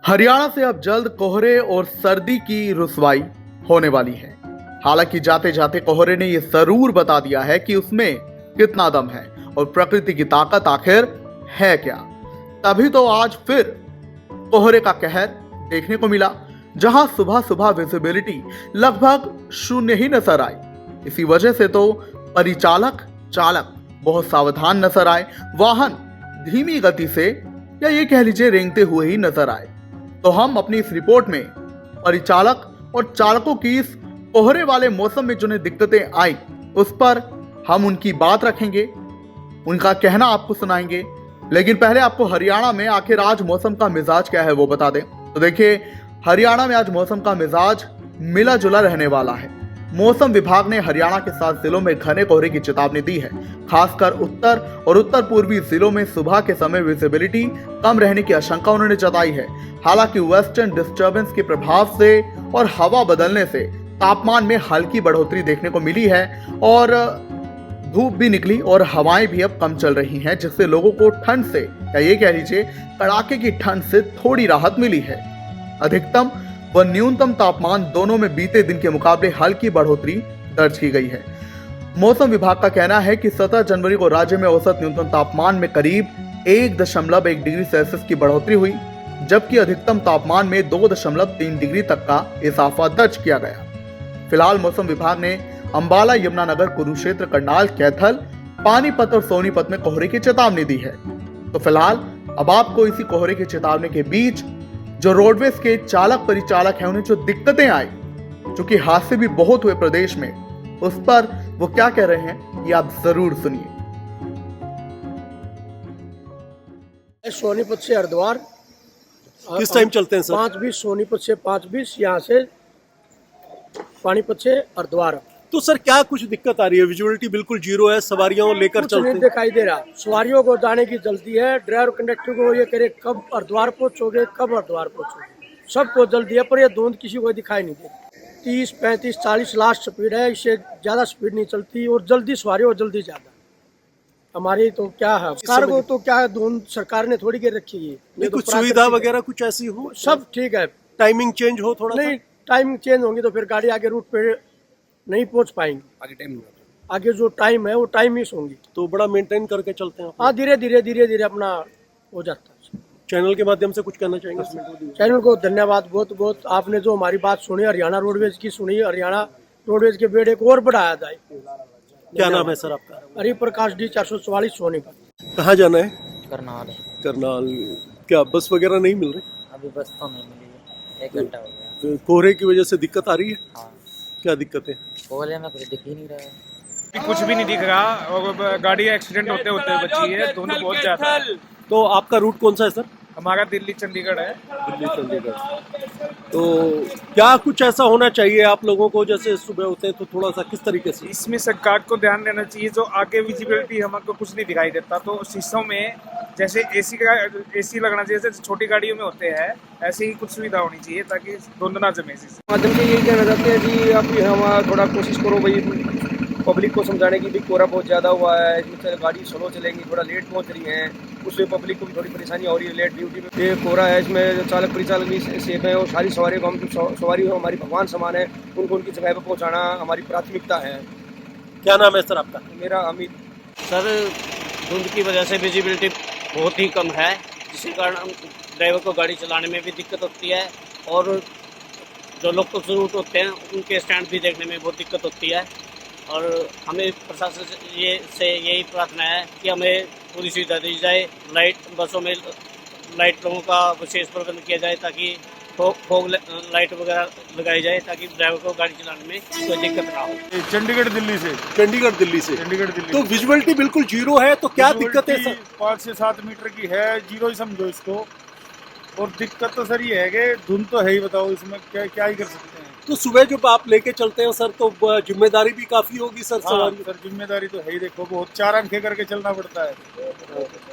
हरियाणा से अब जल्द कोहरे और सर्दी की रुसवाई होने वाली है। हालांकि जाते जाते कोहरे ने यह जरूर बता दिया है कि उसमें कितना दम है और प्रकृति की ताकत आखिर है क्या। तभी तो आज फिर कोहरे का कहर देखने को मिला, जहां सुबह सुबह विजिबिलिटी लगभग शून्य ही नजर आई। इसी वजह से तो परिचालक चालक बहुत सावधान नजर आए, वाहन धीमी गति से या ये कह लीजिए रेंगते हुए ही नजर आए। तो हम अपनी इस रिपोर्ट में परिचालक और चालकों की इस कोहरे वाले मौसम में जिन्हें दिक्कतें आई उस पर हम उनकी बात रखेंगे, उनका कहना आपको सुनाएंगे। लेकिन पहले आपको हरियाणा में आखिर आज मौसम का मिजाज क्या है वो बता दें। तो देखिए, हरियाणा में आज मौसम का मिजाज मिला जुला रहने वाला है। मौसम विभाग ने हरियाणा के 7 जिलों में घने कोहरे की चेतावनी दी है। खासकर उत्तर और उत्तर पूर्वी जिलों में सुबह के समय विजिबिलिटी कम रहने की आशंका उन्होंने जताई है। हालांकि वेस्टर्न डिस्टर्बेंस के प्रभाव से और हवा बदलने से तापमान में हल्की बढ़ोतरी देखने को मिली है और धूप भी निकली और हवाएं भी अब कम चल रही हैं, जिससे लोगों को ठंड से या ये कह लीजिए कड़ाके की ठंड से थोड़ी राहत मिली है। अधिकतम व न्यूनतम तापमान दोनों में बीते दिन के मुकाबले हल्की बढ़ोतरी दर्ज की गई है। मौसम विभाग का कहना है कि 17 जनवरी को राज्य में औसत न्यूनतम तापमान में करीब 1.1 डिग्री सेल्सियस की बढ़ोतरी हुई, जबकि अधिकतम तापमान में 2.3 डिग्री तक का इजाफा दर्ज किया गया। फिलहाल मौसम विभाग ने अंबाला, यमुनानगर, कुरुक्षेत्र, करनाल, कैथल, पानीपत और सोनीपत में कोहरे की चेतावनी दी है। तो फिलहाल अब आपको इसी कोहरे की चेतावनी के बीच जो रोडवेज के चालक परिचालक हैं उन्हें जो दिक्कतें आई, क्योंकि हादसे भी बहुत हुए प्रदेश में, उस पर वो क्या कह रहे हैं ये आप जरूर सुनिए। सोनीपत से हरिद्वार किस टाइम चलते हैं सर? 5:20, सोनीपत से 5:20, यहाँ से पानीपत से हरिद्वार। तो सर क्या कुछ दिक्कत आ रही है? विजुअलिटी बिल्कुल जीरो है, सवारियों लेकर कुछ चलते नहीं हैं। दिखाई दे रहा। सवारियों को जाने की जल्दी है, ड्राइवर कंडक्टर को ये करे कब हरिद्वार पहुंचोगे, कब हरिद्वार पहुंचोगे, सबको जल्दी है, पर ये धुंध किसी को दिखाई नहीं देती। 30, 35, 40 लास्ट स्पीड है, इससे ज्यादा स्पीड नहीं चलती और जल्दी सवारी और जल्दी ज्यादा। हमारी तो क्या है, सरकार को तो क्या है, धुंध सरकार ने थोड़ी के रखी है। नहीं, कुछ सुविधा वगैरह कुछ ऐसी हो, सब ठीक है। टाइमिंग चेंज हो थोड़ा नहीं, टाइम चेंज होंगी तो फिर गाड़ी आगे रूट पे नहीं पहुंच पाएंगी। आगे जो टाइम है वो टाइम मिस होंगी। तो बड़ा मेंटेन करके चलते हैं। हाँ, धीरे धीरे अपना हो जाता है। चैनल के माध्यम से कुछ कहना चाहेंगे? चैनल को धन्यवाद बहुत बहुत, आपने जो हमारी बात सुनी, हरियाणा रोडवेज की सुनी, हरियाणा रोडवेज के बेड़े को और बढ़ाया जाए। क्या नाम है सर आपका? हरिप्रकाश डी, 444 सोनीपत। कहाँ जाना है? करनाल। करनाल। क्या बस वगैरह नहीं मिल रही? अभी बस तो नहीं मिली है, 1 घंटा हो गया। तो कोहरे की वजह से दिक्कत आ रही है? हाँ, क्या दिक्कत है? कोहरे में कुछ दिख ही नहीं रहा है। अभी कुछ भी नहीं दिख रहा और गाड़ी एक्सीडेंट होते होते बची है, दोनों बहुत ज्यादा है। तो आपका रूट कौन सा है सर? हमारा दिल्ली चंडीगढ़ है। दिल्ली चंडीगढ़। तो क्या कुछ ऐसा होना चाहिए आप लोगों को, जैसे सुबह होते हैं तो थोड़ा सा किस तरीके से? इसमें सरकार को ध्यान देना चाहिए। जो आगे विजिबिलिटी हमको कुछ नहीं दिखाई देता, तो शीशों में जैसे एसी लगना चाहिए, जैसे छोटी गाड़ियों में होते हैं, ऐसे ही कुछ सुविधा होनी चाहिए ताकि धुंध ना जमे। माध्यम से यही कहना चाहते हैं जी, आप हम थोड़ा कोशिश करो भाई, पब्लिक को समझाने की भी कोहरा बहुत ज़्यादा हुआ है, इसमें गाड़ी स्लो चलेंगी, थोड़ा लेट पहुंच रही है, उससे पब्लिक को भी थोड़ी परेशानी हो रही है लेट ड्यूटी में। ये कोहरा है, इसमें जो चालक परिचालक भी सेफ है और सारी सवारी को हम सवारी हो हमारी भगवान समान है, उनको उनकी जगह पर पहुँचाना हमारी प्राथमिकता है। क्या नाम है सर आपका? मेरा अमित। सर, धुंध की वजह से विजिबिलिटी बहुत ही कम है, जिसके कारण ड्राइवर को गाड़ी चलाने में भी दिक्कत होती है और जो लोकल रूट होते हैं उनके स्टैंड भी देखने में बहुत दिक्कत होती है। और हमें प्रशासन से यही प्रार्थना है कि हमें पूरी सुविधा दी जाए। बसों में लाइट लोगों का विशेष प्रबंध किया जाए, ताकि फोग लाइट वगैरह लगाई जाए, ताकि ड्राइवर को गाड़ी चलाने में कोई दिक्कत ना हो। चंडीगढ़ दिल्ली से। चंडीगढ़ दिल्ली से। तो विजुअलिटी बिल्कुल जीरो है, तो क्या दिक्कत है सर? 5 से 7 मीटर की है, जीरो ही समझो इसको। और दिक्कत तो सर ये है कि धुंध तो है ही, बताओ इसमें क्या ही कर सकते हैं। तो सुबह जब आप लेके चलते हैं सर, तो जिम्मेदारी भी काफी होगी सर। हाँ, सर जिम्मेदारी तो है ही, देखो बहुत 4 आंखें करके चलना पड़ता है।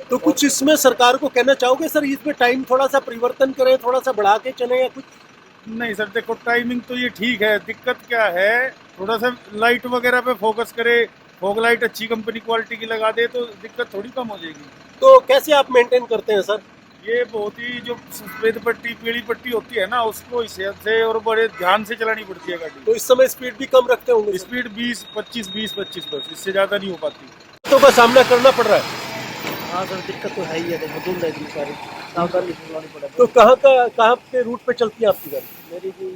तो कुछ इसमें सरकार को कहना चाहोगे सर, इसमें टाइम थोड़ा सा परिवर्तन करें, थोड़ा सा बढ़ा के चले या कुछ? नहीं सर, देखो टाइमिंग तो ये ठीक है, दिक्कत क्या है, थोड़ा सा लाइट वगैरह पे फोकस करे, फॉग लाइट अच्छी कंपनी क्वालिटी की लगा दे तो दिक्कत थोड़ी कम हो जाएगी। तो कैसे आप मेंटेन करते हैं सर? ये बहुत ही जो सफेद पट्टी पीली पट्टी होती है ना, उसको हिसाब से और बड़े ध्यान से चलानी पड़ती है गाड़ी। तो इस समय स्पीड भी कम रखते होंगे, स्पीड 20-25 बस, इससे ज्यादा नहीं हो पाती। तो का सामना करना पड़ रहा है। हाँ सर, दिक्कत तो है ही है, देखो धुंध है इतनी सारी, सावधानी चलानी पड़ेगी। तो कहाँ के रूट पे चलती है आपकी गाड़ी? मेरी भी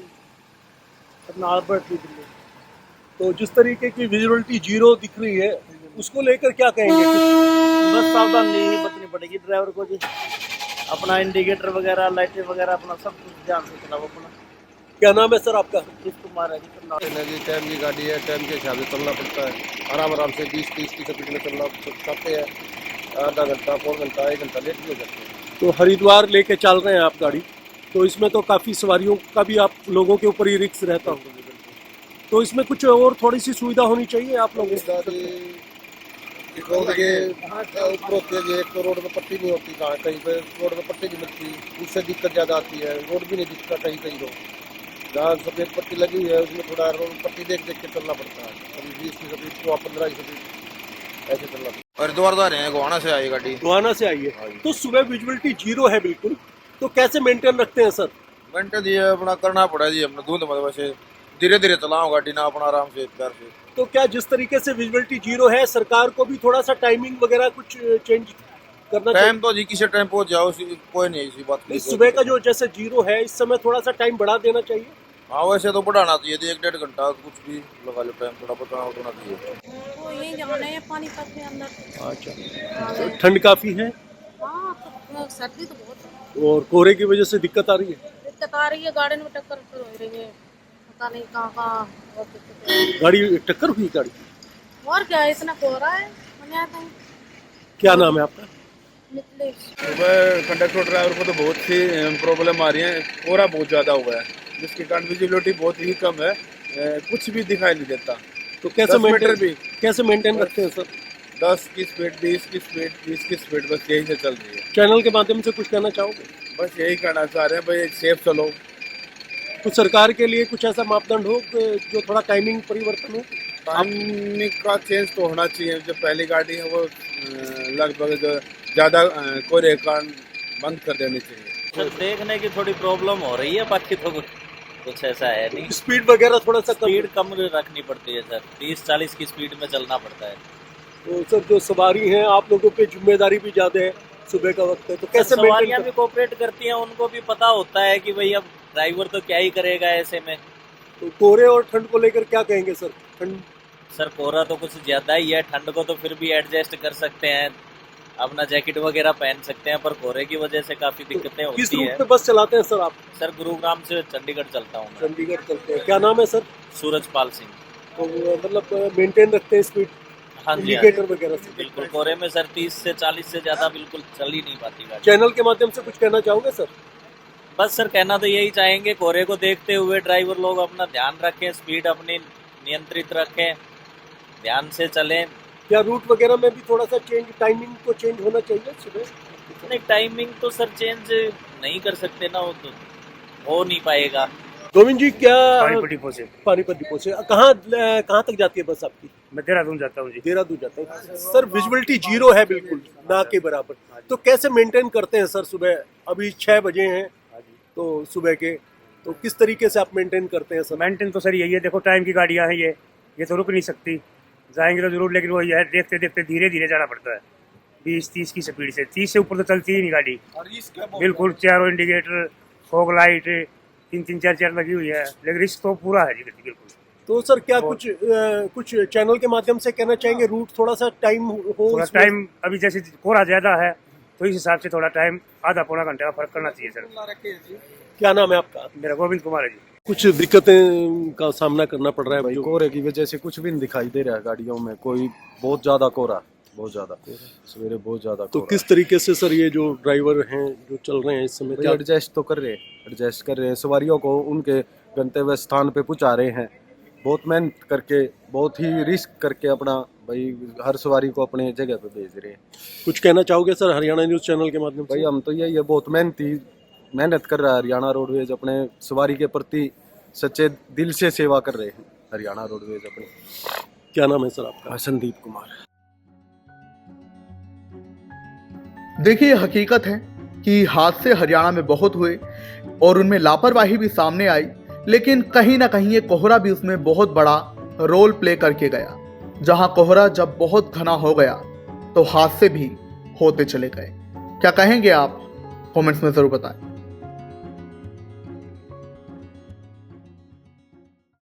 अपना आलबर्ट की दिल्ली। तो जिस तरीके की विजिबिलिटी 0 दिख रही है, उसको लेकर क्या कहेंगे? बस सावधानी ही बरतनी पड़ेगी ड्राइवर को जी। अपना इंडिकेटर वगैरह, लाइटें वगैरह, अपना सब कुछ ध्यान से चलाओ अपना। क्या नाम है सर आपका? किस कुमार है जी करनाल। जी टाइम की गाड़ी है, टाइम के हिसाब से चलना पड़ता है। आराम से 20-30 की स्पीड में चलना चाहते हैं, आधा घंटा, पौन घंटा, 1 घंटा लेट भी हो सकते हैं। तो हरिद्वार लेके चल रहे हैं आप गाड़ी, तो इसमें तो काफ़ी सवारियों का भी आप लोगों के ऊपर ही रिस्क रहता होगा, तो इसमें कुछ और थोड़ी सी सुविधा होनी चाहिए आप लोगों को। रोड के ऊपर होती है, एक तो रोड में पट्टी नहीं होती, कहीं पे रोड में पट्टी नहीं मिलती, उससे दिक्कत ज़्यादा आती है। रोड भी नहीं दिखता कहीं रोड, जहाँ सफ़ेद पट्टी लगी हुई है उसमें थोड़ा रोड पट्टी देख के चलना पड़ता है। कभी 20 की स्पीड को 15 की स्पीड ऐसे चलना पड़ता है। हरिद्वार जा रहे हैं, गोहाना से आई गाड़ी। गोहाना से आई है, तो सुबह विजिबिलिटी 0 है बिल्कुल, तो कैसे मेंटेन रखते हैं सर? घंटे दिए अपना करना पड़ा जी, अपना धुंध में वैसे धीरे धीरे चलाओ गाड़ी ना, अपना आराम से प्यार से। तो क्या जिस तरीके से विजिबिलिटी 0 है, सरकार को भी थोड़ा सा टाइमिंग वगैरह कुछ चेंज करना चाहिए? टाइम तो जी किसी टाइम पहुंच जाओ, कोई नहीं इसी बात की। सुबह का जो जैसे 0 है, इस समय थोड़ा सा टाइम बढ़ा देना चाहिए। हाँ वैसे तो बढ़ाना चाहिए, 1-1.5 घंटा कुछ भी लगा लो, टाइम थोड़ा बढ़ाना होना चाहिए। वो यही जाना है पानीपत के अंदर। अच्छा, तो ठंड काफी है। हाँ तो सर्दी तो बहुत है, और कोहरे की वजह से दिक्कत आ रही है। दिक्कत आ रही है, गाड़ी में टक्कर हो रही है, पता नहीं कहाँ बहुत दिक्कत है। गाड़ी टक्कर हुई गाड़ी? और क्या है, इतना कोहरा है मना कहीं। क्या नाम है आपका? निकले सुबह कंडक्टर ड्राइवर को तो बहुत सी प्रॉब्लम आ रही है, कोहरा बहुत ज़्यादा हुआ है, जिसके कारण विजिबिलिटी बहुत ही कम है, कुछ भी दिखाई नहीं देता। तो कैसे मेंटेन रखते हैं सर? 10 की स्पीड, 20 की स्पीड, 30 की स्पीड, बस यही से चल रही है। चैनल के माध्यम से कुछ कहना चाहोगे? बस यही कहना चाह रहे हैं भाई, सेफ चलो। कुछ सरकार के लिए कुछ ऐसा मापदंड हो जो थोड़ा टाइमिंग परिवर्तन हो? टाइमिंग का चेंज तो होना चाहिए। जो पहली गाड़ी है वो लगभग ज़्यादा कोहरे के कारण बंद कर देनी चाहिए। सर देखने की थोड़ी प्रॉब्लम हो रही है, बाकी तो कुछ ऐसा है नहीं। स्पीड वगैरह थोड़ा सा स्पीड कम रखनी पड़ती है सर, 30-40 की स्पीड में चलना पड़ता है। तो सर जो सवारी हैं, आप लोगों पे जिम्मेदारी भी ज़्यादा है, सुबह का वक्त है, तो कैसे सवारियाँ भी कोऑपरेट करती हैं, उनको भी पता होता है कि भाई अब ड्राइवर तो क्या ही करेगा ऐसे में। तो कोहरे और ठंड को लेकर क्या कहेंगे सर? ठंड सर कोहरा तो कुछ ज्यादा ही है, ठंड को तो फिर भी एडजस्ट कर सकते हैं, अपना जैकेट वगैरह पहन सकते हैं, पर कोहरे की वजह से काफी दिक्कतें होती है। किस रूट पे बस चलाते हैं सर आप? सर गुरुग्राम से चंडीगढ़ चलता हूँ। चंडीगढ़ चलते हैं। क्या नाम है सर? सूरजपाल सिंह। तो मतलब मेंटेन रखते हैं स्पीड? हाँ जी, इंडिकेटर वगैरह से? बिल्कुल, कोहरे में सर 30 से 40 से ज्यादा बिल्कुल चल ही नहीं पाती गाड़ी। चैनल के माध्यम से कुछ कहना चाहोगे सर? बस सर कहना तो यही चाहेंगे, कोहरे को देखते हुए ड्राइवर लोग अपना ध्यान रखें, स्पीड अपनी नियंत्रित रखें, ध्यान से चलें। क्या रूट वगैरह में भी थोड़ा सा टाइमिंग को चेंज होना चाहिए सुबह? नहीं, टाइमिंग तो सर चेंज नहीं कर सकते ना, वो तो हो नहीं पाएगा। गोविंद जी, क्या पानीपत डिपो से कहाँ तक जाती है बस आपकी? मैं देहरादून जाता हूँ जी। देहरादून जाता है सर। विजिबिलिटी 0 है बिल्कुल, ना के बराबर, तो कैसे मेंटेन करते हैं सर? सुबह अभी 6 बजे हैं तो सुबह के, तो किस तरीके से आप मेंटेन करते हैं सर? मेंटेन तो सर यही है, देखो टाइम की गाड़ियाँ हैं, ये तो रुक नहीं सकती, जाएंगे तो जरूर, लेकिन वो है देखते देखते धीरे धीरे जाना पड़ता है। 20-30 की स्पीड से, 30 से ऊपर तो चलती ही नहीं गाड़ी बिल्कुल। चारों इंडिकेटर, फॉग लाइट 3-3, 4-4 लगी हुई है, लेकिन रिस्क तो पूरा है जी बिल्कुल। तो सर क्या कुछ चैनल के माध्यम से कहना चाहेंगे, रूट थोड़ा सा टाइम हो? थोड़ा टाइम, अभी जैसे कोहरा ज्यादा है तो इस हिसाब से थोड़ा टाइम आधा पौना घंटे का फर्क करना चाहिए सर। क्या नाम है आपका? मेरा गोविंद कुमार है जी। कुछ दिक्कतें का सामना करना पड़ रहा है भाई? कोहरे की वजह से कुछ भी नहीं दिखाई दे रहा है गाड़ियों में, कोई बहुत ज्यादा कोहरा, बहुत ज्यादा सवेरे बहुत ज्यादा। तो किस तरीके से सर ये जो ड्राइवर हैं जो चल रहे हैं इस समय, क्या एडजस्ट तो कर रहे हैं, सवारियों को उनके गंतव्य स्थान पे पहुंचा रहे हैं, बहुत मेहनत करके, बहुत ही रिस्क करके अपना भाई हर सवारी को अपने जगह पे भेज रहे हैं। कुछ कहना चाहोगे सर हरियाणा न्यूज़ चैनल के माध्यम से? भाई हम तो यही है, बहुत मेहनत कर रहा है हरियाणा रोडवेज, अपने सवारी के प्रति सच्चे दिल से सेवा कर रहे हैं हरियाणा रोडवेज अपनी। क्या नाम है सर आपका? संदीप कुमार। देखिए हकीकत है कि हादसे हरियाणा में बहुत हुए और उनमें लापरवाही भी सामने आई, लेकिन कहीं ना कहीं ये कोहरा भी उसमें बहुत बड़ा रोल प्ले करके गया। जहां कोहरा जब बहुत घना हो गया तो हादसे भी होते चले गए। क्या कहेंगे आप? कमेंट्स में जरूर बताएं।